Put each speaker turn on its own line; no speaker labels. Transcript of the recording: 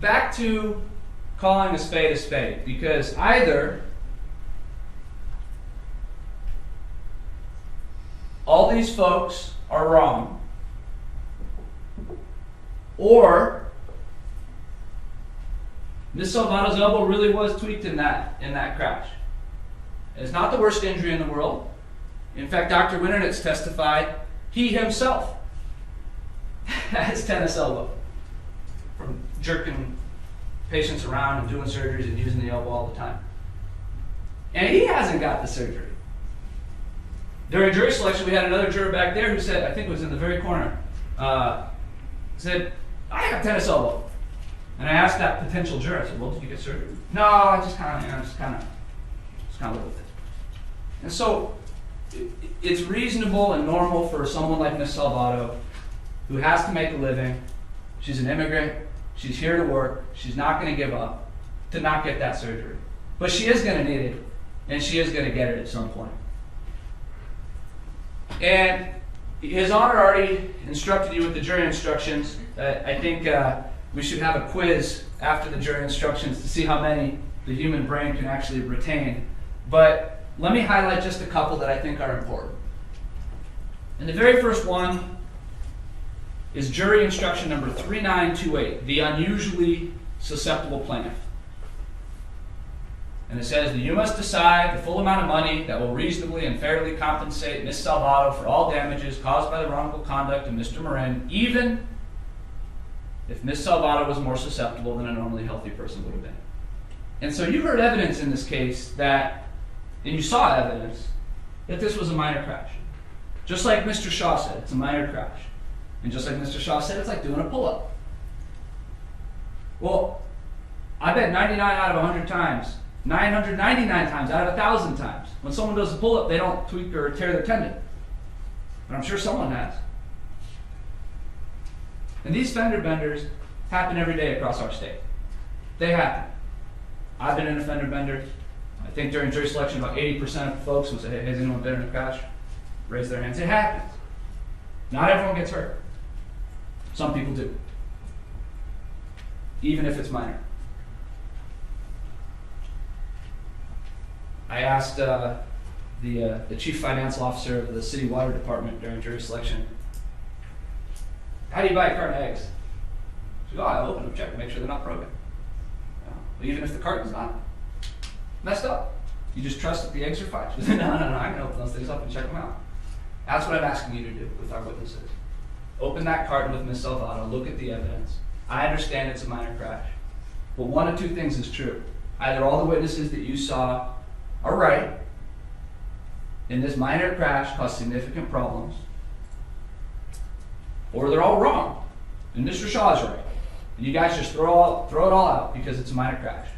back to calling a spade, because either all these folks are wrong, or Ms. Salvado's elbow really was tweaked in that crash. It's not the worst injury in the world. In fact, Dr. Winternitz testified he himself has tennis elbow from jerking patients around and doing surgeries and using the elbow all the time. And he hasn't got the surgery. During jury selection, we had another juror back there who said, I think it was in the very corner, said, I have tennis elbow. And I asked that potential juror, I said, well, did you get surgery? No, I just kind of live with it. And so it's reasonable and normal for someone like Ms. Salvado, who has to make a living, she's an immigrant, she's here to work, she's not going to give up, to not get that surgery. But she is going to need it, and she is going to get it at some point. And His Honor already instructed you with the jury instructions. I think we should have a quiz after the jury instructions to see how many the human brain can actually retain. But let me highlight just a couple that I think are important. And the very first one is jury instruction number 3928, the unusually susceptible plaintiff. And it says that you must decide the full amount of money that will reasonably and fairly compensate Ms. Salvado for all damages caused by the wrongful conduct of Mr. Marin, even if Ms. Salvado was more susceptible than a normally healthy person would have been. And so you heard evidence in this case that, and you saw evidence, that this was a minor crash. Just like Mr. Shaw said, it's a minor crash. And just like Mr. Shaw said, it's like doing a pull-up. Well, I bet 99 out of 100 times, 999 times out of 1,000 times, when someone does a pull-up, they don't tweak or tear their tendon. But I'm sure someone has. And these fender benders happen every day across our state. They happen. I've been in a fender bender. I think during jury selection, about 80% of folks will say, hey, has anyone been in a crash? Raise their hands. It happens. Not everyone gets hurt. Some people do. Even if it's minor. I asked the chief financial officer of the city water department during jury selection, how do you buy a carton of eggs? She goes, I open them, check to make sure they're not broken. Well, even if the carton's not messed up, you just trust that the eggs are fine. She said, no, I can open those things up and check them out. That's what I'm asking you to do with our witnesses. Open that carton with Ms. Salvado, look at the evidence. I understand it's a minor crash, but one of two things is true. Either all the witnesses that you saw are right, and this minor crash caused significant problems, or they're all wrong, and Mr. Shaw is right. And you guys just throw it all out because it's a minor crash.